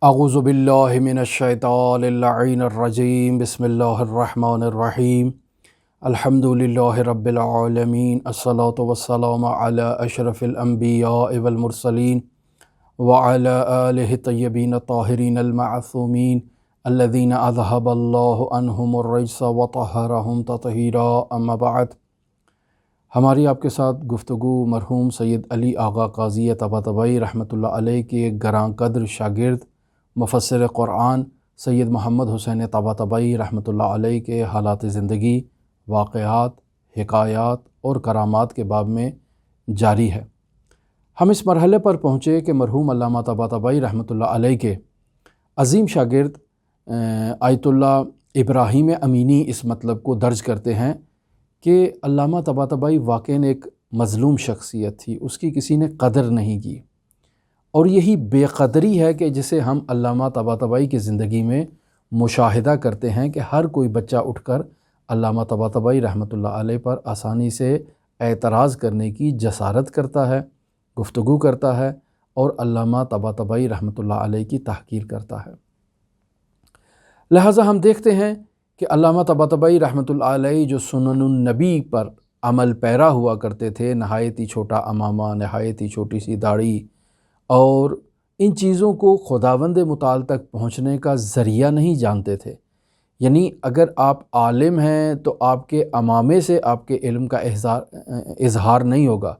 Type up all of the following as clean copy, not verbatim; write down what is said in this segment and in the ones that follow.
اعوذ باللہ من الشیطان اللعین الرجیم بسم اللہ الرحمن الرحیم الحمد للہ رب العالمین الصلاة والسلام علی اشرف الانبیاء والمرسلین وعلی آلہ الطیبین الطاہرین المعصومین الذین اذہب اللہ عنہم الرجس وطہرہم تطہیرا اما بعد۔ ہماری آپ کے ساتھ گفتگو مرحوم سید علی آغا قاضی طباطبائی رحمۃ اللہ علیہ کے گراں قدر شاگرد مفسر قرآن سید محمد حسین طباطبائی رحمۃ اللہ علیہ کے حالات زندگی، واقعات، حکایات اور کرامات کے باب میں جاری ہے۔ ہم اس مرحلے پر پہنچے کہ مرحوم علامہ طباطبائی رحمۃ اللہ علیہ کے عظیم شاگرد آیت اللہ ابراہیم امینی اس مطلب کو درج کرتے ہیں کہ علامہ طباطبائی واقعاً ایک مظلوم شخصیت تھی، اس کی کسی نے قدر نہیں کی، اور یہی بے قدری ہے کہ جسے ہم علامہ طباطبائی کی زندگی میں مشاہدہ کرتے ہیں کہ ہر کوئی بچہ اٹھ کر علامہ طباطبائی رحمۃ اللہ علیہ پر آسانی سے اعتراض کرنے کی جسارت کرتا ہے، گفتگو کرتا ہے اور علامہ طباطبائی رحمۃ اللہ علیہ کی تحقیر کرتا ہے۔ لہٰذا ہم دیکھتے ہیں کہ علامہ طباطبائی رحمۃ اللہ علیہ جو سنن النبی پر عمل پیرا ہوا کرتے تھے، نہایت ہی چھوٹا امامہ، نہایت ہی چھوٹی سی داڑھی، اور ان چیزوں کو خداوند متعال تک پہنچنے کا ذریعہ نہیں جانتے تھے۔ یعنی اگر آپ عالم ہیں تو آپ کے امامے سے آپ کے علم کا اظہار نہیں ہوگا،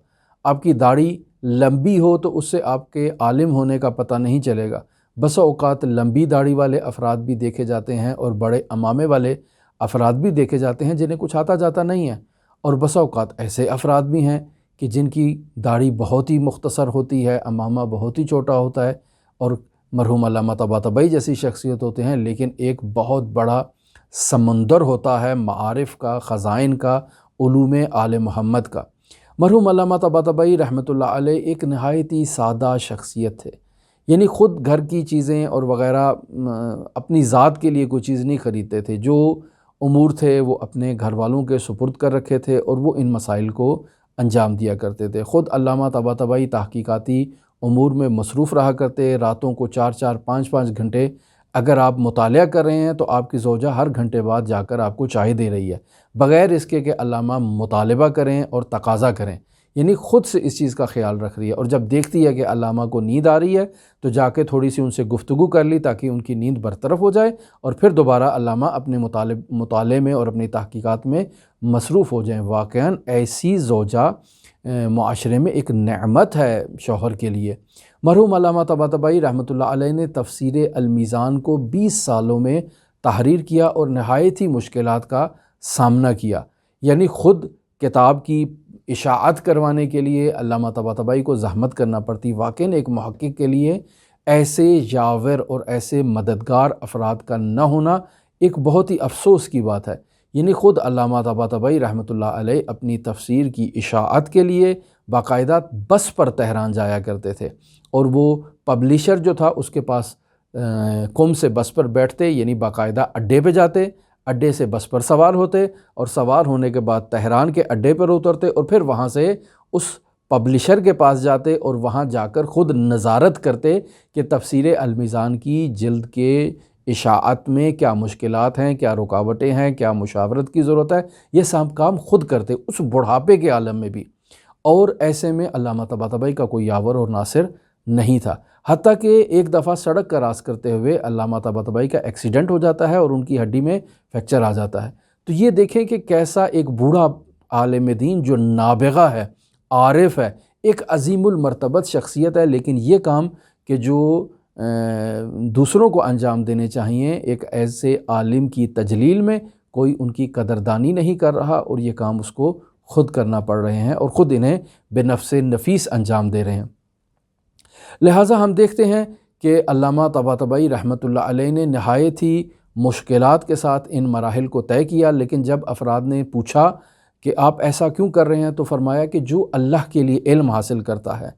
آپ کی داڑھی لمبی ہو تو اس سے آپ کے عالم ہونے کا پتہ نہیں چلے گا۔ بسا اوقات لمبی داڑھی والے افراد بھی دیکھے جاتے ہیں اور بڑے امامے والے افراد بھی دیکھے جاتے ہیں جنہیں کچھ آتا جاتا نہیں ہے، اور بسا اوقات ایسے افراد بھی ہیں کہ جن کی داڑھی بہت ہی مختصر ہوتی ہے، امامہ بہت ہی چھوٹا ہوتا ہے، اور مرحوم علامہ طباطبائی جیسی شخصیت ہوتے ہیں، لیکن ایک بہت بڑا سمندر ہوتا ہے معارف کا، خزائن کا، علوم آل محمد کا۔ مرحوم علامہ طباطبائی رحمۃ اللہ علیہ ایک نہایت ہی سادہ شخصیت تھے، یعنی خود گھر کی چیزیں اور وغیرہ اپنی ذات کے لیے کوئی چیز نہیں خریدتے تھے، جو امور تھے وہ اپنے گھر والوں کے سپرد کر رکھے تھے اور وہ ان مسائل کو انجام دیا کرتے تھے۔ خود علامہ طباطبائی تحقیقاتی امور میں مصروف رہا کرتے، راتوں کو 4 5 گھنٹے اگر آپ مطالعہ کر رہے ہیں تو آپ کی زوجہ ہر گھنٹے بعد جا کر آپ کو چائے دے رہی ہے، بغیر اس کے کہ علامہ مطالبہ کریں اور تقاضا کریں، یعنی خود سے اس چیز کا خیال رکھ رہی ہے، اور جب دیکھتی ہے کہ علامہ کو نیند آ رہی ہے تو جا کے تھوڑی سی ان سے گفتگو کر لی تاکہ ان کی نیند برطرف ہو جائے، اور پھر دوبارہ علامہ اپنے مطالعے میں اور اپنی تحقیقات میں مصروف ہو جائیں۔ واقعاً ایسی زوجہ معاشرے میں ایک نعمت ہے شوہر کے لیے۔ مرحوم علامہ طباطبائی رحمۃ اللہ علیہ نے تفسیر المیزان کو 20 سالوں میں تحریر کیا اور نہایت ہی مشکلات کا سامنا کیا، یعنی خود کتاب کی اشاعت کروانے کے لیے علامہ طباطبائی کو زحمت کرنا پڑتی۔ واقعاً ایک محقق کے لیے ایسے یاور اور ایسے مددگار افراد کا نہ ہونا ایک بہت ہی افسوس کی بات ہے۔ یعنی خود علامہ طباطبائی رحمۃ اللہ علیہ اپنی تفسیر کی اشاعت کے لیے باقاعدہ بس پر تہران جایا کرتے تھے، اور وہ پبلیشر جو تھا اس کے پاس قم سے بس پر بیٹھتے، یعنی باقاعدہ اڈے پہ جاتے، اڈے سے بس پر سوار ہوتے، اور سوار ہونے کے بعد تہران کے اڈے پر اترتے، اور پھر وہاں سے اس پبلیشر کے پاس جاتے اور وہاں جا کر خود نظارت کرتے کہ تفسیر المیزان کی جلد کے اشاعت میں کیا مشکلات ہیں، کیا رکاوٹیں ہیں، کیا مشاورت کی ضرورت ہے، یہ سب کام خود کرتے اس بڑھاپے کے عالم میں بھی۔ اور ایسے میں علامہ طباطبائی کا کوئی یاور اور ناصر نہیں تھا، حتیٰ کہ ایک دفعہ سڑک کا راز کرتے ہوئے علامہ طباطبائی کا ایکسیڈنٹ ہو جاتا ہے اور ان کی ہڈی میں فریکچر آ جاتا ہے۔ تو یہ دیکھیں کہ کیسا ایک بوڑھا عالم دین جو نابغہ ہے، عارف ہے، ایک عظیم المرتبت شخصیت ہے، لیکن یہ کام کہ جو دوسروں کو انجام دینے چاہیے، ایک ایسے عالم کی تجلیل میں کوئی ان کی قدردانی نہیں کر رہا، اور یہ کام اس کو خود کرنا پڑ رہے ہیں اور خود انہیں بے نفس نفیس انجام دے رہے ہیں۔ لہٰذا ہم دیکھتے ہیں کہ علامہ طباطبائی رحمۃ اللہ علیہ نے نہایت ہی مشکلات کے ساتھ ان مراحل کو طے کیا، لیکن جب افراد نے پوچھا کہ آپ ایسا کیوں کر رہے ہیں تو فرمایا کہ جو اللہ کے لیے علم حاصل کرتا ہے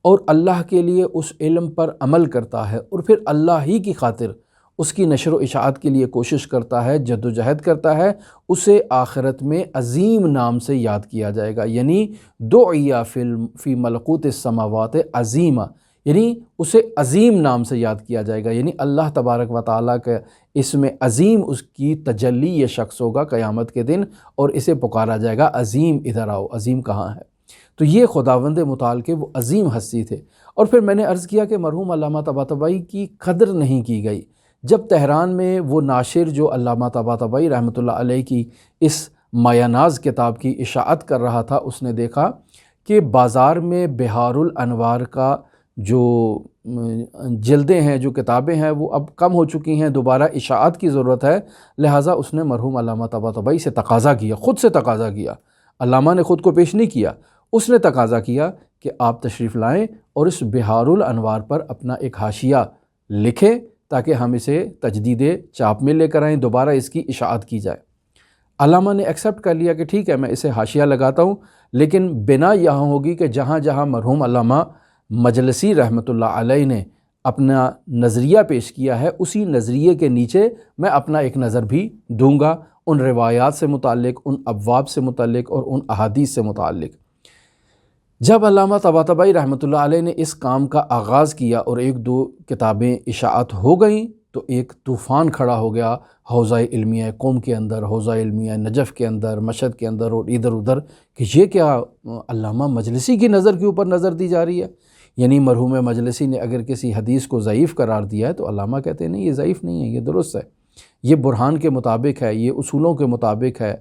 اور اللہ کے لیے اس علم پر عمل کرتا ہے اور پھر اللہ ہی کی خاطر اس کی نشر و اشاعت کے لیے کوشش کرتا ہے، جد و جہد کرتا ہے، اسے آخرت میں عظیم نام سے یاد کیا جائے گا، یعنی دعی فی ملکوت السماوات عظیمہ، یعنی اسے عظیم نام سے یاد کیا جائے گا، یعنی اللہ تبارک و تعالیٰ کا اس میں عظیم اس کی تجلی یہ شخص ہوگا قیامت کے دن، اور اسے پکارا جائے گا عظیم ادھر آؤ، عظیم کہاں ہے؟ تو یہ خداوند متعال کے وہ عظیم ہستی تھے۔ اور پھر میں نے عرض کیا کہ مرحوم علامہ طباطبائی کی قدر نہیں کی گئی۔ جب تہران میں وہ ناشر جو علامہ طباطبائی رحمۃ اللہ علیہ کی اس مایہ ناز کتاب کی اشاعت کر رہا تھا، اس نے دیکھا کہ بازار میں بہار الانوار کا جو جلدیں ہیں، جو کتابیں ہیں، وہ اب کم ہو چکی ہیں، دوبارہ اشاعت کی ضرورت ہے، لہٰذا اس نے مرحوم علامہ طباطبائی سے تقاضا کیا، خود سے تقاضا کیا، علامہ نے خود کو پیش نہیں کیا، اس نے تقاضا کیا کہ آپ تشریف لائیں اور اس بہار الانوار پر اپنا ایک حاشیہ لکھیں تاکہ ہم اسے تجدید چاپ میں لے کر آئیں، دوبارہ اس کی اشاعت کی جائے۔ علامہ نے ایکسیپٹ کر لیا کہ ٹھیک ہے، میں اسے حاشیہ لگاتا ہوں، لیکن بنا یہاں ہوگی کہ جہاں جہاں مرحوم علامہ مجلسی رحمۃ اللہ علیہ نے اپنا نظریہ پیش کیا ہے، اسی نظریے کے نیچے میں اپنا ایک نظر بھی دوں گا، ان روایات سے متعلق، ان ابواب سے متعلق اور ان احادیث سے متعلق۔ جب علامہ طباطبائی رحمۃ اللہ علیہ نے اس کام کا آغاز کیا اور ایک دو کتابیں اشاعت ہو گئیں، تو ایک طوفان کھڑا ہو گیا حوزہ علمیہ قوم کے اندر، حوزہ علمیہ نجف کے اندر، مشہد کے اندر اور ادھر ادھر، کہ یہ کیا علامہ مجلسی کی نظر کے اوپر نظر دی جا رہی ہے؟ یعنی مرحوم مجلسی نے اگر کسی حدیث کو ضعیف قرار دیا ہے تو علامہ کہتے ہیں نہیں، یہ ضعیف نہیں ہے، یہ درست ہے، یہ برہان کے مطابق ہے، یہ اصولوں کے مطابق ہے،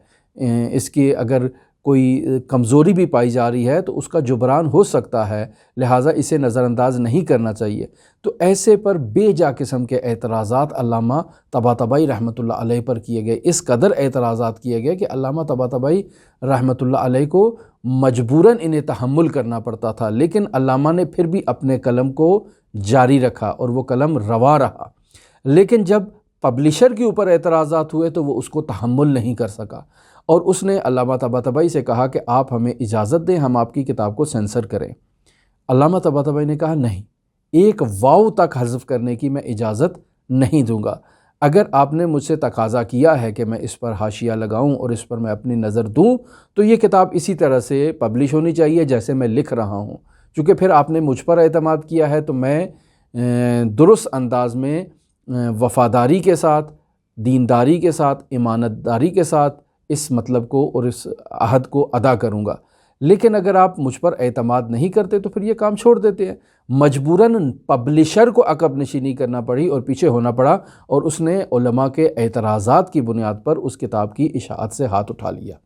اس کے اگر کوئی کمزوری بھی پائی جا رہی ہے تو اس کا جبران ہو سکتا ہے، لہٰذا اسے نظر انداز نہیں کرنا چاہیے۔ تو ایسے پر بے جا قسم کے اعتراضات علامہ طباطبائی رحمۃ اللہ علیہ پر کیے گئے، اس قدر اعتراضات کیے گئے کہ علامہ طباطبائی رحمۃ اللہ علیہ کو مجبوراً انہیں تحمل کرنا پڑتا تھا، لیکن علامہ نے پھر بھی اپنے قلم کو جاری رکھا اور وہ قلم روا رہا۔ لیکن جب پبلشر کے اوپر اعتراضات ہوئے تو وہ اس کو تحمل نہیں کر سکا، اور اس نے علامہ طباطبائی سے کہا کہ آپ ہمیں اجازت دیں، ہم آپ کی کتاب کو سینسر کریں۔ علامہ طباطبائی نے کہا نہیں، ایک واو تک حذف کرنے کی میں اجازت نہیں دوں گا۔ اگر آپ نے مجھ سے تقاضا کیا ہے کہ میں اس پر حاشیہ لگاؤں اور اس پر میں اپنی نظر دوں، تو یہ کتاب اسی طرح سے پبلش ہونی چاہیے جیسے میں لکھ رہا ہوں، چونکہ پھر آپ نے مجھ پر اعتماد کیا ہے تو میں درست انداز میں وفاداری کے ساتھ، دینداری کے ساتھ، امانت داری کے ساتھ اس مطلب کو اور اس عہد کو ادا کروں گا۔ لیکن اگر آپ مجھ پر اعتماد نہیں کرتے تو پھر یہ کام چھوڑ دیتے ہیں۔ مجبوراً پبلشر کو عقب نشینی کرنا پڑی اور پیچھے ہونا پڑا، اور اس نے علماء کے اعتراضات کی بنیاد پر اس کتاب کی اشاعت سے ہاتھ اٹھا لیا۔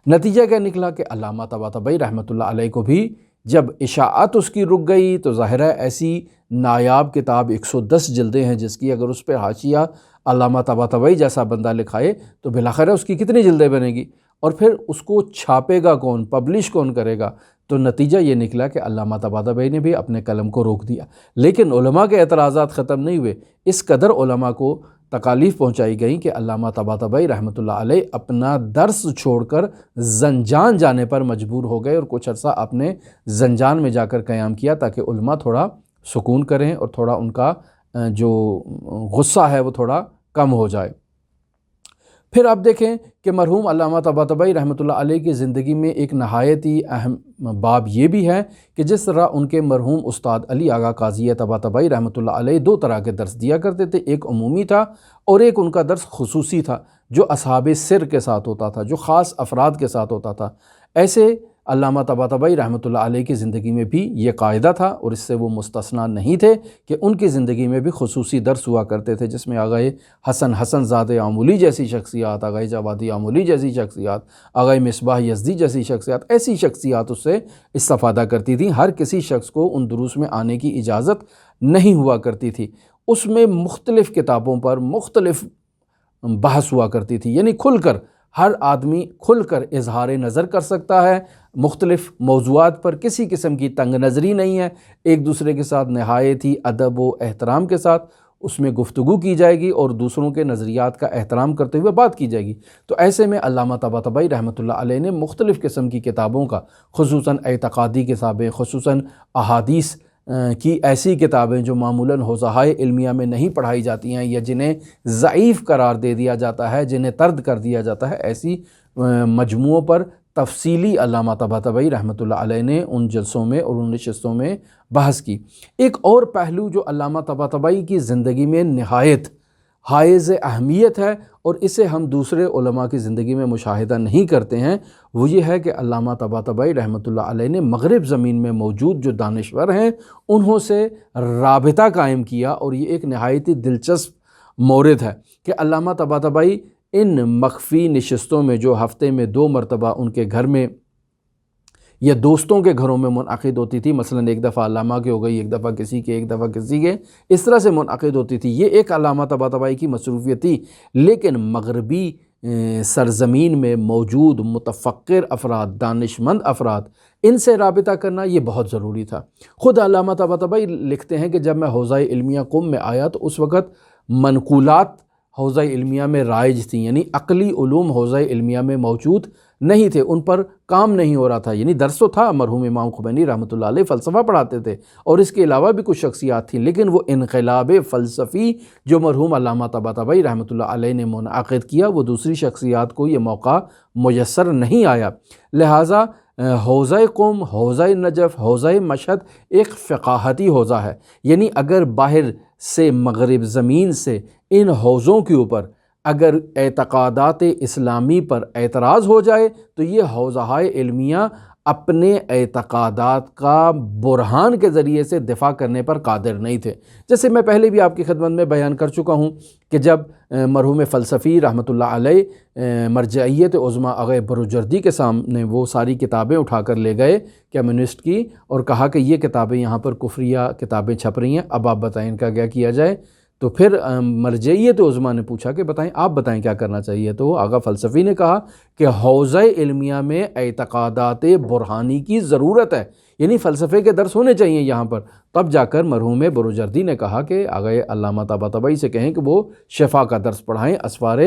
نتیجہ کیا نکلا کہ علامہ طباطبائی رحمۃ اللہ علیہ کو بھی جب اشاعت اس کی رک گئی تو ظاہر ہے ایسی نایاب کتاب 110 جلدیں ہیں جس کی اگر اس پہ حاشیہ علامہ طباطبائی جیسا بندہ لکھائے تو بالآخر اس کی کتنی جلدیں بنے گی، اور پھر اس کو چھاپے گا کون، پبلش کون کرے گا؟ تو نتیجہ یہ نکلا کہ علامہ طباطبائی نے بھی اپنے قلم کو روک دیا۔ لیکن علماء کے اعتراضات ختم نہیں ہوئے، اس قدر علماء کو تکالیف پہنچائی گئیں کہ علامہ طباطبائی رحمۃ اللہ علیہ اپنا درس چھوڑ کر زنجان جانے پر مجبور ہو گئے، اور کچھ عرصہ آپ نے زنجان میں جا کر قیام کیا تاکہ علماء تھوڑا سکون کریں اور تھوڑا ان کا جو غصہ ہے وہ تھوڑا کم ہو جائے۔ پھر آپ دیکھیں کہ مرحوم علامہ طباطبائی رحمۃ اللہ علیہ کی زندگی میں ایک نہایت ہی اہم باب یہ بھی ہے کہ جس طرح ان کے مرحوم استاد علی آغا قاضی طباطبائی رحمۃ اللہ علیہ دو طرح کے درس دیا کرتے تھے، ایک عمومی تھا اور ایک ان کا درس خصوصی تھا جو اصحاب سر کے ساتھ ہوتا تھا، جو خاص افراد کے ساتھ ہوتا تھا۔ ایسے علامہ طباطبائی رحمۃ اللہ علیہ کی زندگی میں بھی یہ قاعدہ تھا اور اس سے وہ مستثنیٰ نہیں تھے کہ ان کی زندگی میں بھی خصوصی درس ہوا کرتے تھے، جس میں آغائے حسن زادہ آمولی جیسی شخصیات، آغائے جوادی آمولی جیسی شخصیات، آغائے مصباح یزدی جیسی شخصیات، ایسی شخصیات اس سے استفادہ کرتی تھیں۔ ہر کسی شخص کو ان دروس میں آنے کی اجازت نہیں ہوا کرتی تھی۔ اس میں مختلف کتابوں پر مختلف بحث ہوا کرتی تھی، یعنی کھل کر ہر آدمی کھل کر اظہار نظر کر سکتا ہے، مختلف موضوعات پر کسی قسم کی تنگ نظری نہیں ہے، ایک دوسرے کے ساتھ نہایت ہی ادب و احترام کے ساتھ اس میں گفتگو کی جائے گی اور دوسروں کے نظریات کا احترام کرتے ہوئے بات کی جائے گی۔ تو ایسے میں علامہ طباطبائی رحمۃ اللہ علیہ نے مختلف قسم کی کتابوں کا، خصوصاً اعتقادی کتابیں، خصوصاً احادیث کی ایسی کتابیں جو معمولاً حوزہائے علمیہ میں نہیں پڑھائی جاتی ہیں یا جنہیں ضعیف قرار دے دیا جاتا ہے، جنہیں طرد کر دیا جاتا ہے، ایسی مجموعوں پر تفصیلی علامہ طباطبائی رحمۃ اللہ علیہ نے ان جلسوں میں اور ان نشستوں میں بحث کی۔ ایک اور پہلو جو علامہ طباطبائی کی زندگی میں نہایت حائز اہمیت ہے اور اسے ہم دوسرے علماء کی زندگی میں مشاہدہ نہیں کرتے ہیں، وہ یہ ہے کہ علامہ طباطبائی رحمۃ اللہ علیہ نے مغرب زمین میں موجود جو دانشور ہیں انہوں سے رابطہ قائم کیا، اور یہ ایک نہایت ہی دلچسپ مورد ہے کہ علامہ طباطبائی ان مخفی نشستوں میں جو ہفتے میں 2 مرتبہ ان کے گھر میں یا دوستوں کے گھروں میں منعقد ہوتی تھی، مثلا ایک دفعہ علامہ کے ہو گئی، ایک دفعہ کسی کے، ایک دفعہ کسی کے، اس طرح سے منعقد ہوتی تھی، یہ ایک علامہ طباطبائی کی مصروفیت تھی۔ لیکن مغربی سرزمین میں موجود متفکر افراد، دانشمند افراد، ان سے رابطہ کرنا یہ بہت ضروری تھا۔ خود علامہ طباطبائی لکھتے ہیں کہ جب میں حوزہ علمیہ قم میں آیا تو اس وقت منقولات حوزہ علمیہ میں رائج تھیں، یعنی عقلی علوم حوزہ علمیہ میں موجود نہیں تھے، ان پر کام نہیں ہو رہا تھا۔ یعنی درس تو تھا، مرحوم امام خمینی رحمۃ اللہ علیہ فلسفہ پڑھاتے تھے اور اس کے علاوہ بھی کچھ شخصیات تھیں، لیکن وہ انقلاب فلسفی جو مرحوم علامہ طباطبائی رحمۃ اللہ علیہ نے منعقد کیا، وہ دوسری شخصیات کو یہ موقع میسر نہیں آیا۔ لہٰذا حوزہ قم، حوزہ نجف، حوزہ مشہد ایک فقاہتی حوزہ ہے، یعنی اگر باہر سے مغرب زمین سے ان حوزوں کے اوپر اگر اعتقادات اسلامی پر اعتراض ہو جائے تو یہ حوزہ علمیہ اپنے اعتقادات کا برہان کے ذریعے سے دفاع کرنے پر قادر نہیں تھے۔ جیسے میں پہلے بھی آپ کی خدمت میں بیان کر چکا ہوں کہ جب مرحوم فلسفی رحمۃ اللہ علیہ مرجعیت عظمیٰ آغا بروجردی کے سامنے وہ ساری کتابیں اٹھا کر لے گئے کمیونسٹ کی، اور کہا کہ یہ کتابیں یہاں پر کفریہ کتابیں چھپ رہی ہیں، اب آپ بتائیں ان کا کیا کیا جائے۔ تو پھر مرجعیت عظمیٰ نے پوچھا کہ آپ بتائیں کیا کرنا چاہیے، تو آغا فلسفی نے کہا کہ حوزہ علمیہ میں اعتقادات برہانی کی ضرورت ہے، یعنی فلسفے کے درس ہونے چاہیے یہاں پر۔ تب جا کر مرحوم بروجردی نے کہا کہ آغا علامہ طباطبائی سے کہیں کہ وہ شفا کا درس پڑھائیں، اسوار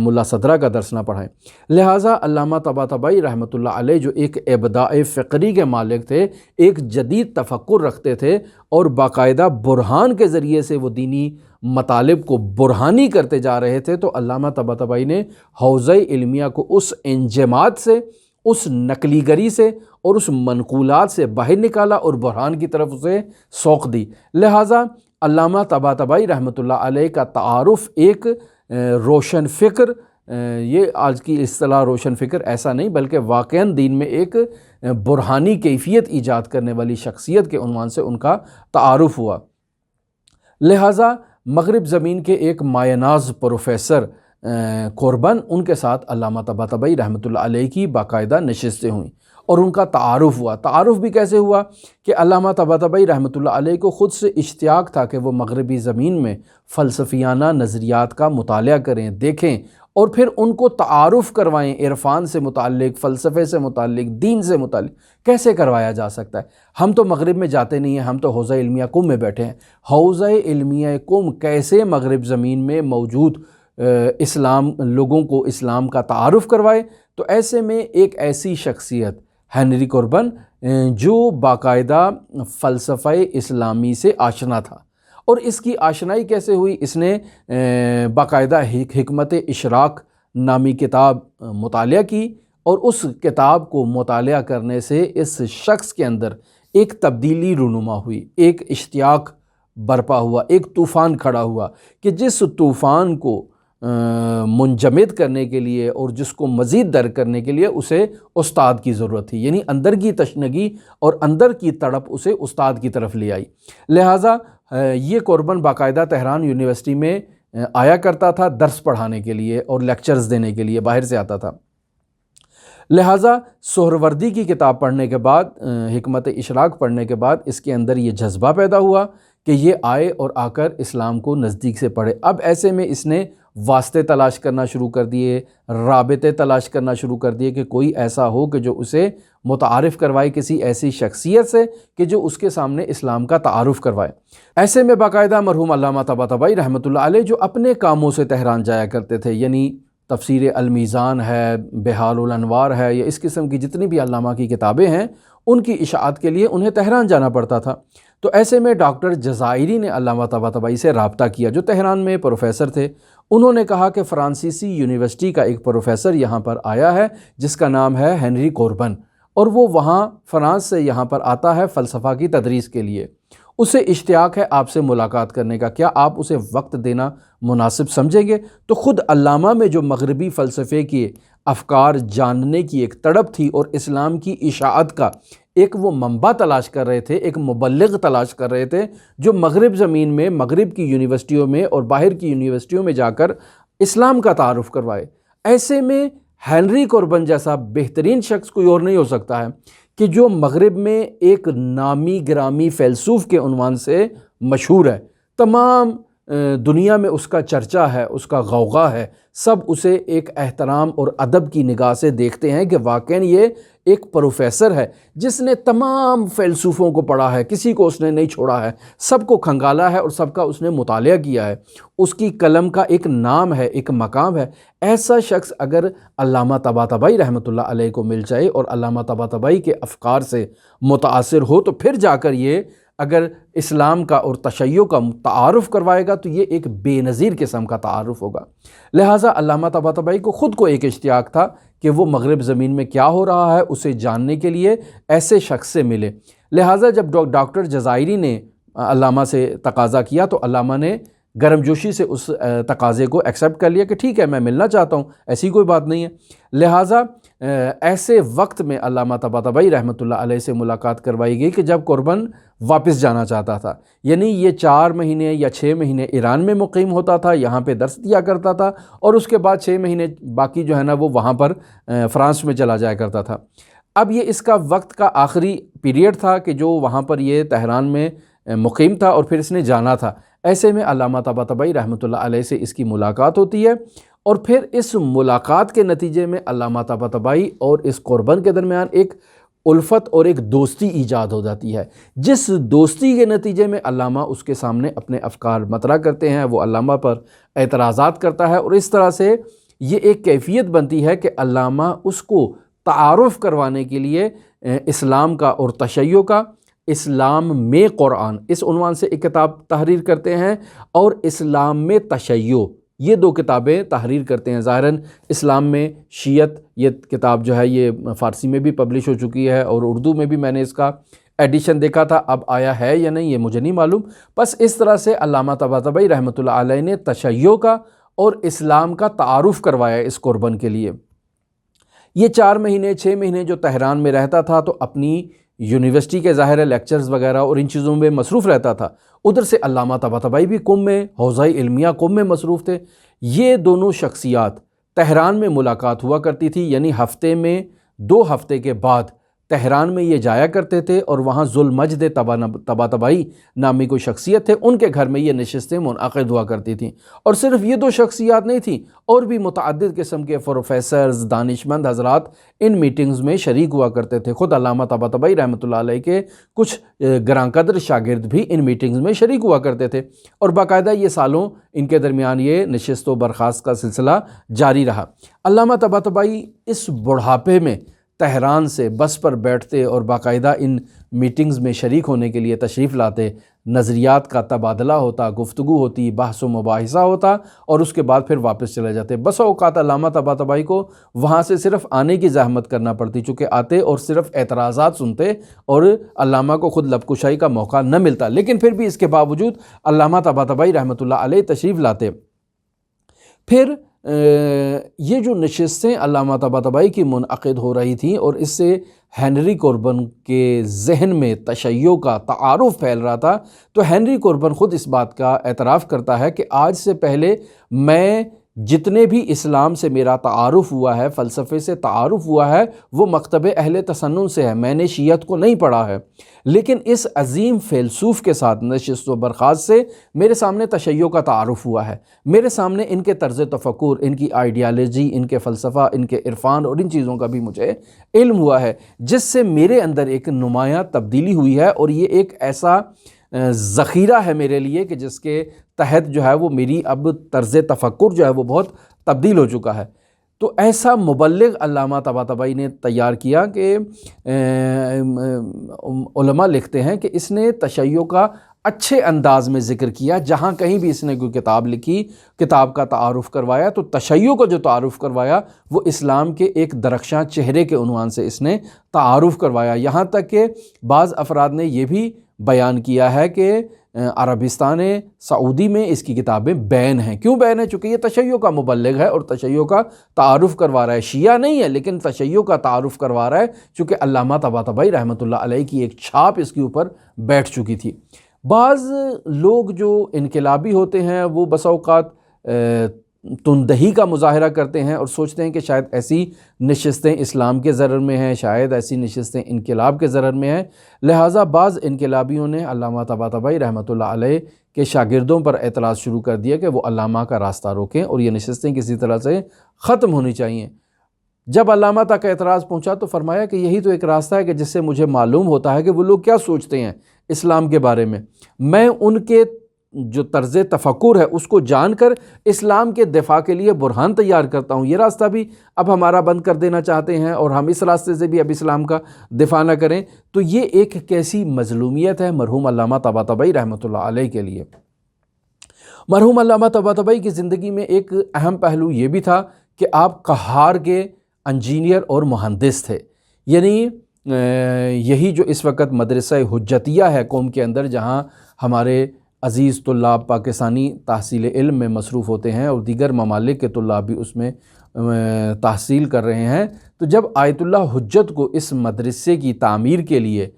ملا صدرہ کا درس نہ پڑھائیں۔ لہٰذا علامہ طباطبائی رحمۃ اللہ علیہ جو ایک ابداع فکری کے مالک تھے، ایک جدید تفکر رکھتے تھے اور باقاعدہ برہان کے ذریعے سے وہ دینی مطالب کو برہانی کرتے جا رہے تھے، تو علامہ طباطبائی نے حوزہ علمیہ کو اس انجماد سے، اس نقلی گری سے اور اس منقولات سے باہر نکالا اور برہان کی طرف اسے سوق دی۔ لہٰذا علامہ طباطبائی رحمۃ اللہ علیہ کا تعارف ایک روشن فکر، یہ آج کی اصطلاح روشن فکر ایسا نہیں بلکہ واقعاً دین میں ایک برہانی کیفیت ایجاد کرنے والی شخصیت کے عنوان سے ان کا تعارف ہوا۔ لہٰذا مغرب زمین کے ایک مایہ ناز پروفیسر کوربن، ان کے ساتھ علامہ طباطبائی رحمۃ اللہ علیہ کی باقاعدہ نشستیں ہوئیں اور ان کا تعارف ہوا۔ تعارف بھی کیسے ہوا کہ علامہ طباطبائی رحمۃ اللہ علیہ کو خود سے اشتیاق تھا کہ وہ مغربی زمین میں فلسفیانہ نظریات کا مطالعہ کریں، دیکھیں اور پھر ان کو تعارف کروائیں عرفان سے متعلق، فلسفے سے متعلق، دین سے متعلق۔ کیسے کروایا جا سکتا ہے؟ ہم تو مغرب میں جاتے نہیں ہیں، ہم تو حوزہ علمیہ قم میں بیٹھے ہیں۔ حوزہ علمیہ قم کیسے مغرب زمین میں موجود لوگوں کو اسلام کا تعارف کروائے؟ تو ایسے میں ایک ایسی شخصیت ہنری کوربن جو باقاعدہ فلسفہ اسلامی سے آشنا تھا، اور اس کی آشنائی کیسے ہوئی؟ اس نے باقاعدہ حکمت اشراق نامی کتاب مطالعہ کی، اور اس کتاب کو مطالعہ کرنے سے اس شخص کے اندر ایک تبدیلی رونما ہوئی، ایک اشتیاق برپا ہوا، ایک طوفان کھڑا ہوا کہ جس طوفان کو منجمد کرنے کے لیے اور جس کو مزید درک کرنے کے لیے اسے استاد کی ضرورت تھی، یعنی اندر کی تشنگی اور اندر کی تڑپ اسے استاد کی طرف لے آئی۔ لہٰذا یہ کوربن باقاعدہ تہران یونیورسٹی میں آیا کرتا تھا درس پڑھانے کے لیے اور لیکچرز دینے کے لیے، باہر سے آتا تھا۔ لہٰذا سہروردی کی کتاب پڑھنے کے بعد، حکمت اشراق پڑھنے کے بعد اس کے اندر یہ جذبہ پیدا ہوا کہ یہ آئے اور آ کر اسلام کو نزدیک سے پڑھے۔ اب ایسے میں اس نے واسطے تلاش کرنا شروع کر دیے، رابطے تلاش کرنا شروع کر دیے کہ کوئی ایسا ہو کہ جو اسے متعارف کروائے کسی ایسی شخصیت سے کہ جو اس کے سامنے اسلام کا تعارف کروائے۔ ایسے میں باقاعدہ مرحوم علامہ طباطبائی رحمۃ اللہ علیہ جو اپنے کاموں سے تہران جایا کرتے تھے، یعنی تفسیر المیزان ہے، بحار الانوار ہے، یا اس قسم کی جتنی بھی علامہ کی کتابیں ہیں، ان کی اشاعت کے لیے انہیں تہران جانا پڑتا تھا۔ تو ایسے میں ڈاکٹر جزائری نے علامہ طباطبائی سے رابطہ کیا جو تہران میں پروفیسر تھے۔ انہوں نے کہا کہ فرانسیسی یونیورسٹی کا ایک پروفیسر یہاں پر آیا ہے جس کا نام ہے ہنری کوربن، اور وہ وہاں فرانس سے یہاں پر آتا ہے فلسفہ کی تدریس کے لیے۔ اسے اشتیاق ہے آپ سے ملاقات کرنے کا، کیا آپ اسے وقت دینا مناسب سمجھیں گے؟ تو خود علامہ میں جو مغربی فلسفے کے افکار جاننے کی ایک تڑپ تھی اور اسلام کی اشاعت کا ایک وہ منبع تلاش کر رہے تھے، ایک مبلغ تلاش کر رہے تھے جو مغرب زمین میں، مغرب کی یونیورسٹیوں میں اور باہر کی یونیورسٹیوں میں جا کر اسلام کا تعارف کروائے، ایسے میں ہنری کوربن جیسا بہترین شخص کوئی اور نہیں ہو سکتا ہے کہ جو مغرب میں ایک نامی گرامی فیلسوف کے عنوان سے مشہور ہے، تمام دنیا میں اس کا چرچا ہے، اس کا غوغا ہے، سب اسے ایک احترام اور ادب کی نگاہ سے دیکھتے ہیں کہ واقعاً یہ ایک پروفیسر ہے جس نے تمام فیلسوفوں کو پڑھا ہے، کسی کو اس نے نہیں چھوڑا ہے، سب کو کھنگالا ہے اور سب کا اس نے مطالعہ کیا ہے، اس کی قلم کا ایک نام ہے، ایک مقام ہے۔ ایسا شخص اگر علامہ طباطبائی رحمۃ اللہ علیہ کو مل جائے اور علامہ طباطبائی کے افکار سے متاثر ہو تو پھر جا کر یہ اگر اسلام کا اور تشیع کا تعارف کروائے گا تو یہ ایک بے نظیر قسم کا تعارف ہوگا۔ لہٰذا علامہ طباطبائی کو خود کو ایک اشتیاق تھا کہ وہ مغرب زمین میں کیا ہو رہا ہے اسے جاننے کے لیے ایسے شخص سے ملے۔ لہٰذا جب ڈاکٹر جزائری نے علامہ سے تقاضا کیا تو علامہ نے گرم جوشی سے اس تقاضے کو ایکسیپٹ کر لیا کہ ٹھیک ہے میں ملنا چاہتا ہوں، ایسی کوئی بات نہیں ہے۔ لہٰذا ایسے وقت میں علامہ طباطبائی رحمۃ اللہ علیہ سے ملاقات کروائی گئی کہ جب کوربن واپس جانا چاہتا تھا، یعنی یہ 4 مہینے یا 6 مہینے ایران میں مقیم ہوتا تھا، یہاں پہ درس دیا کرتا تھا اور اس کے بعد 6 مہینے باقی جو ہے نا وہ وہاں پر فرانس میں چلا جایا کرتا تھا۔ اب یہ اس کا وقت کا آخری پیریڈ تھا کہ جو وہاں پر یہ تہران میں مقیم تھا اور پھر اس نے جانا تھا۔ ایسے میں علامہ طباطبائی رحمۃ اللہ علیہ سے اس کی ملاقات ہوتی ہے اور پھر اس ملاقات کے نتیجے میں علامہ طباطبائی اور اس کوربن کے درمیان ایک الفت اور ایک دوستی ایجاد ہو جاتی ہے، جس دوستی کے نتیجے میں علامہ اس کے سامنے اپنے افکار مطرح کرتے ہیں، وہ علامہ پر اعتراضات کرتا ہے اور اس طرح سے یہ ایک کیفیت بنتی ہے کہ علامہ اس کو تعارف کروانے کے لیے اسلام کا اور تشیع کا، اسلام میں قرآن اس عنوان سے ایک کتاب تحریر کرتے ہیں اور اسلام میں تشیع یہ 2 کتابیں تحریر کرتے ہیں۔ ظاہراً اسلام میں شیعت یہ کتاب جو ہے یہ فارسی میں بھی پبلش ہو چکی ہے اور اردو میں بھی میں نے اس کا ایڈیشن دیکھا تھا، اب آیا ہے یا نہیں یہ مجھے نہیں معلوم۔ بس اس طرح سے علامہ طباطبائی رحمۃ اللہ علیہ نے تشیع کا اور اسلام کا تعارف کروایا اس کوربن کے لیے۔ یہ 4 مہینے 6 مہینے جو تہران میں رہتا تھا تو اپنی یونیورسٹی کے ظاہر لیکچرز وغیرہ اور ان چیزوں میں مصروف رہتا تھا، ادھر سے علامہ طباطبائی بھی قم میں حوزہ علمیہ قم میں مصروف تھے۔ یہ دونوں شخصیات تہران میں ملاقات ہوا کرتی تھی، یعنی ہفتے میں 2 ہفتے کے بعد تہران میں یہ جایا کرتے تھے اور وہاں ذوالمجد طباطبائی نامی کوئی شخصیت تھے، ان کے گھر میں یہ نشستیں منعقد ہوا کرتی تھیں۔ اور صرف یہ 2 شخصیات نہیں تھیں، اور بھی متعدد قسم کے پروفیسرز، دانشمند حضرات ان میٹنگز میں شریک ہوا کرتے تھے۔ خود علامہ طباطبائی رحمۃ اللہ علیہ کے کچھ گراں قدر شاگرد بھی ان میٹنگز میں شریک ہوا کرتے تھے اور باقاعدہ یہ سالوں ان کے درمیان یہ نشست و برخاست کا سلسلہ جاری رہا۔ علامہ طباطبائی اس بڑھاپے میں تہران سے بس پر بیٹھتے اور باقاعدہ ان میٹنگز میں شریک ہونے کے لیے تشریف لاتے، نظریات کا تبادلہ ہوتا، گفتگو ہوتی، بحث و مباحثہ ہوتا اور اس کے بعد پھر واپس چلے جاتے۔ بسا اوقات علامہ طباطبائی کو وہاں سے صرف آنے کی زحمت کرنا پڑتی، چونکہ آتے اور صرف اعتراضات سنتے اور علامہ کو خود لب کشائی کا موقع نہ ملتا، لیکن پھر بھی اس کے باوجود علامہ طباطبائی رحمۃ اللہ علیہ تشریف لاتے۔ پھر یہ جو نشستیں علامہ طباطبائی کی منعقد ہو رہی تھیں اور اس سے ہنری کوربن کے ذہن میں تشیع کا تعارف پھیل رہا تھا، تو ہنری کوربن خود اس بات کا اعتراف کرتا ہے کہ آج سے پہلے میں جتنے بھی اسلام سے میرا تعارف ہوا ہے، فلسفے سے تعارف ہوا ہے، وہ مکتب اہل تسنن سے ہے، میں نے شیعت کو نہیں پڑھا ہے، لیکن اس عظیم فیلسوف کے ساتھ نشست و برخاست سے میرے سامنے تشیع کا تعارف ہوا ہے، میرے سامنے ان کے طرز تفکر، ان کی آئیڈیالوجی، ان کے فلسفہ، ان کے عرفان اور ان چیزوں کا بھی مجھے علم ہوا ہے، جس سے میرے اندر ایک نمایاں تبدیلی ہوئی ہے اور یہ ایک ایسا ذخیرہ ہے میرے لیے کہ جس کے تحت جو ہے وہ میری اب طرز تفکر جو ہے وہ بہت تبدیل ہو چکا ہے۔ تو ایسا مبلغ علامہ طباطبائی نے تیار کیا کہ علماء لکھتے ہیں کہ اس نے تشیع کا اچھے انداز میں ذکر کیا. جہاں کہیں بھی اس نے کوئی کتاب لکھی، کتاب کا تعارف کروایا، تو تشیع کو جو تعارف کروایا وہ اسلام کے ایک درخشاں چہرے کے عنوان سے اس نے تعارف کروایا. یہاں تک کہ بعض افراد نے یہ بھی بیان کیا ہے کہ عربستان سعودی میں اس کی کتابیں بین ہیں. کیوں بین ہیں؟ چونکہ یہ تشیع کا مبلغ ہے اور تشیع کا تعارف کروا رہا ہے. شیعہ نہیں ہے لیکن تشیع کا تعارف کروا رہا ہے، چونکہ علامہ طباطبائی رحمۃ اللہ علیہ کی ایک چھاپ اس کے اوپر بیٹھ چکی تھی. بعض لوگ جو انقلابی ہوتے ہیں وہ بسا اوقات تندہی کا مظاہرہ کرتے ہیں اور سوچتے ہیں کہ شاید ایسی نشستیں اسلام کے ضرر میں ہیں، شاید ایسی نشستیں انقلاب کے ضرر میں ہیں. لہٰذا بعض انقلابیوں نے علامہ طباطبائی رحمۃ اللہ علیہ کے شاگردوں پر اعتراض شروع کر دیا کہ وہ علامہ کا راستہ روکیں اور یہ نشستیں کسی طرح سے ختم ہونی چاہیے. جب علامہ تک اعتراض پہنچا تو فرمایا کہ یہی تو ایک راستہ ہے کہ جس سے مجھے معلوم ہوتا ہے کہ وہ لوگ کیا سوچتے ہیں اسلام کے بارے میں ان کے جو طرز تفکر ہے اس کو جان کر اسلام کے دفاع کے لیے برہان تیار کرتا ہوں. یہ راستہ بھی اب ہمارا بند کر دینا چاہتے ہیں اور ہم اس راستے سے بھی اب اسلام کا دفاع نہ کریں. تو یہ ایک کیسی مظلومیت ہے مرحوم علامہ طباطبائی رحمۃ اللہ علیہ کے لیے. مرحوم علامہ طباطبائی کی زندگی میں ایک اہم پہلو یہ بھی تھا کہ آپ قہار کے انجینئر اور مہندس تھے. یعنی یہی جو اس وقت مدرسہ حجتیہ ہے قوم کے اندر، جہاں ہمارے عزیز طلاب پاکستانی تحصیل علم میں مصروف ہوتے ہیں اور دیگر ممالک کے طلاب بھی اس میں تحصیل کر رہے ہیں، تو جب آیت اللہ حجت کو اس مدرسے کی تعمیر کے لیے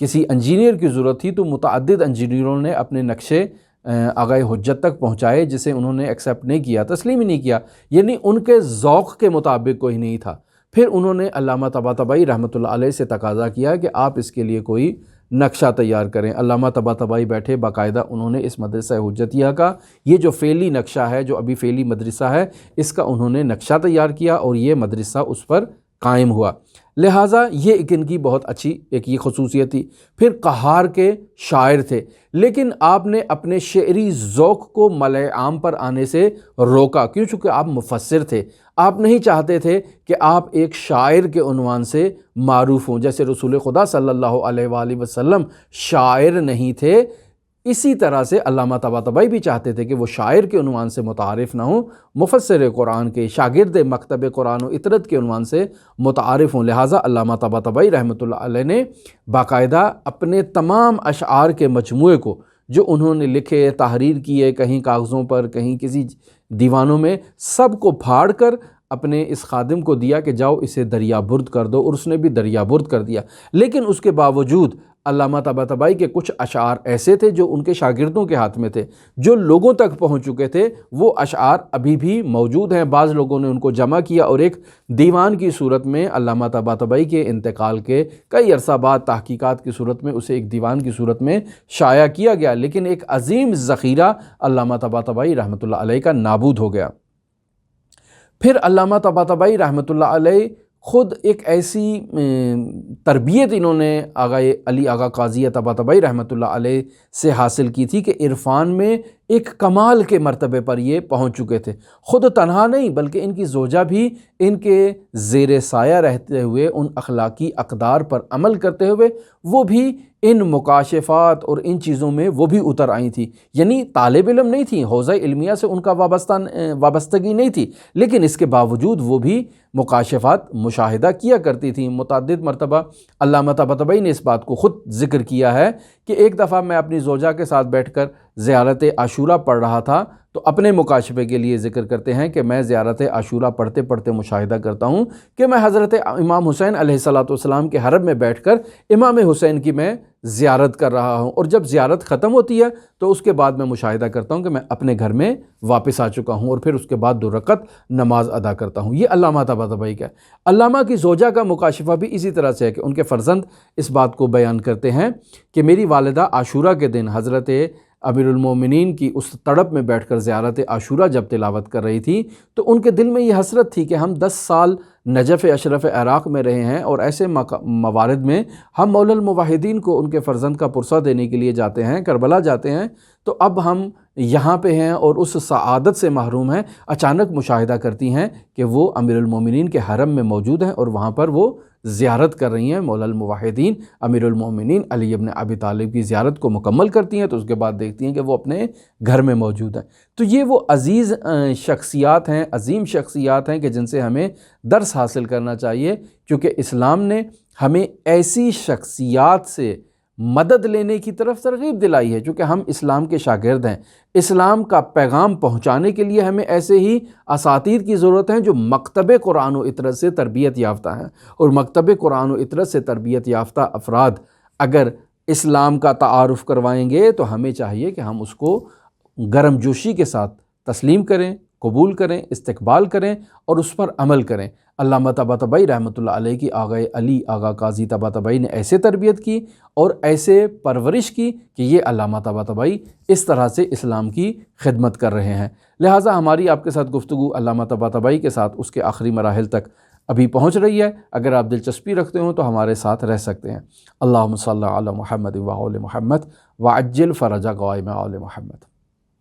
کسی انجینئر کی ضرورت تھی تو متعدد انجینئروں نے اپنے نقشے آغائے حجت تک پہنچائے، جسے انہوں نے ایکسیپٹ نہیں کیا، تسلیم ہی نہیں کیا. یعنی ان کے ذوق کے مطابق کوئی نہیں تھا. پھر انہوں نے علامہ طباطبائی رحمۃ اللہ علیہ سے تقاضا کیا کہ آپ اس کے لیے کوئی نقشہ تیار کریں. علامہ طباطبائی بیٹھے، باقاعدہ انہوں نے اس مدرسہ حجتیہ کا یہ جو فعلی نقشہ ہے، جو ابھی فعلی مدرسہ ہے، اس کا انہوں نے نقشہ تیار کیا اور یہ مدرسہ اس پر قائم ہوا. لہٰذا یہ ایک ان کی بہت اچھی ایک یہ خصوصیت تھی. پھر قہار کے شاعر تھے، لیکن آپ نے اپنے شعری ذوق کو ملأ عام پر آنے سے روکا. کیوں؟ چونکہ آپ مفسر تھے. آپ نہیں چاہتے تھے کہ آپ ایک شاعر کے عنوان سے معروف ہوں. جیسے رسول خدا صلی اللہ علیہ وآلہ وسلم شاعر نہیں تھے، اسی طرح سے علامہ طباطبائی بھی چاہتے تھے کہ وہ شاعر کے عنوان سے متعارف نہ ہوں، مفسر قرآن کے، شاگرد مکتب قرآن و اطرت کے عنوان سے متعارف ہوں. لہٰذا علامہ طباطبائی رحمۃ اللہ علیہ نے باقاعدہ اپنے تمام اشعار کے مجموعے کو جو انہوں نے لکھے، تحریر کیے، کہیں کاغذوں پر، کہیں کسی دیوانوں میں، سب کو پھاڑ کر اپنے اس خادم کو دیا کہ جاؤ اسے دریا برد کر دو، اور اس نے بھی دریا برد کر دیا. لیکن اس کے باوجود علامہ طباطبائی کے کچھ اشعار ایسے تھے جو ان کے شاگردوں کے ہاتھ میں تھے، جو لوگوں تک پہنچ چکے تھے. وہ اشعار ابھی بھی موجود ہیں. بعض لوگوں نے ان کو جمع کیا اور ایک دیوان کی صورت میں علامہ طباطبائی کے انتقال کے کئی عرصہ بعد تحقیقات کی صورت میں اسے ایک دیوان کی صورت میں شائع کیا گیا. لیکن ایک عظیم ذخیرہ علامہ طباطبائی رحمۃ اللہ علیہ کا نابود ہو گیا. پھر علامہ طباطبائی رحمۃ اللہ علیہ خود ایک ایسی تربیت انہوں نے آغائے علی آغا قاضی طباطبائی رحمۃ اللہ علیہ سے حاصل کی تھی کہ عرفان میں ایک کمال کے مرتبے پر یہ پہنچ چکے تھے. خود تنہا نہیں بلکہ ان کی زوجہ بھی ان کے زیر سایہ رہتے ہوئے، ان اخلاقی اقدار پر عمل کرتے ہوئے وہ بھی ان مکاشفات اور ان چیزوں میں وہ بھی اتر آئی تھی. یعنی طالب علم نہیں تھیں، حوزہ علمیہ سے ان کا وابستگی نہیں تھی، لیکن اس کے باوجود وہ بھی مکاشفات مشاہدہ کیا کرتی تھیں. متعدد مرتبہ علامہ طباطبائی نے اس بات کو خود ذکر کیا ہے کہ ایک دفعہ میں اپنی زوجہ کے ساتھ بیٹھ کر زیارت عاشورہ پڑھ رہا تھا، تو اپنے مکاشفے کے لیے ذکر کرتے ہیں کہ میں زیارت عاشورہ پڑھتے پڑھتے مشاہدہ کرتا ہوں کہ میں حضرت امام حسین علیہ السلام کے حرم میں بیٹھ کر امام حسین کی میں زیارت کر رہا ہوں، اور جب زیارت ختم ہوتی ہے تو اس کے بعد میں مشاہدہ کرتا ہوں کہ میں اپنے گھر میں واپس آ چکا ہوں، اور پھر اس کے بعد 2 رکعت نماز ادا کرتا ہوں. یہ علامہ طباطبائی کا ہے. علامہ کی زوجہ کا مکاشفہ بھی اسی طرح سے ہے کہ ان کے فرزند اس بات کو بیان کرتے ہیں کہ میری والدہ عاشورہ کے دن حضرت امیر المومنین کی اس تڑپ میں بیٹھ کر زیارت عاشورہ جب تلاوت کر رہی تھی تو ان کے دل میں یہ حسرت تھی کہ ہم 10 سال نجف اشرف عراق میں رہے ہیں اور ایسے موارد میں ہم مولا الموحدین کو ان کے فرزند کا پرسہ دینے کے لیے جاتے ہیں، کربلا جاتے ہیں، تو اب ہم یہاں پہ ہیں اور اس سعادت سے محروم ہیں۔ اچانک مشاہدہ کرتی ہیں کہ وہ امیر المومنین کے حرم میں موجود ہیں اور وہاں پر وہ زیارت کر رہی ہیں مولا الموحدین امیر المومنین علی ابن ابی طالب کی زیارت کو مکمل کرتی ہیں، تو اس کے بعد دیکھتی ہیں کہ وہ اپنے گھر میں موجود ہیں۔ تو یہ وہ عزیز شخصیات ہیں، عظیم شخصیات ہیں کہ جن سے ہمیں درس حاصل کرنا چاہیے، کیونکہ اسلام نے ہمیں ایسی شخصیات سے مدد لینے کی طرف ترغیب دلائی ہے، چونکہ ہم اسلام کے شاگرد ہیں۔ اسلام کا پیغام پہنچانے کے لیے ہمیں ایسے ہی اساتید کی ضرورت ہے جو مکتب قرآن و اطرت سے تربیت یافتہ ہیں، اور مکتب قرآن و اطرت سے تربیت یافتہ افراد اگر اسلام کا تعارف کروائیں گے تو ہمیں چاہیے کہ ہم اس کو گرم جوشی کے ساتھ تسلیم کریں، قبول کریں، استقبال کریں اور اس پر عمل کریں۔ علامہ طباطبائی رحمۃ اللہ علیہ کی آغا علی آغا قاضی طباطبائی نے ایسے تربیت کی اور ایسے پرورش کی کہ یہ علامہ طباطبائی اس طرح سے اسلام کی خدمت کر رہے ہیں۔ لہٰذا ہماری آپ کے ساتھ گفتگو علامہ طباطبائی کے ساتھ اس کے آخری مراحل تک ابھی پہنچ رہی ہے۔ اگر آپ دلچسپی رکھتے ہوں تو ہمارے ساتھ رہ سکتے ہیں۔ اللہم صلی علی محمد و آل محمد وعجل فرج غائم آل محمد۔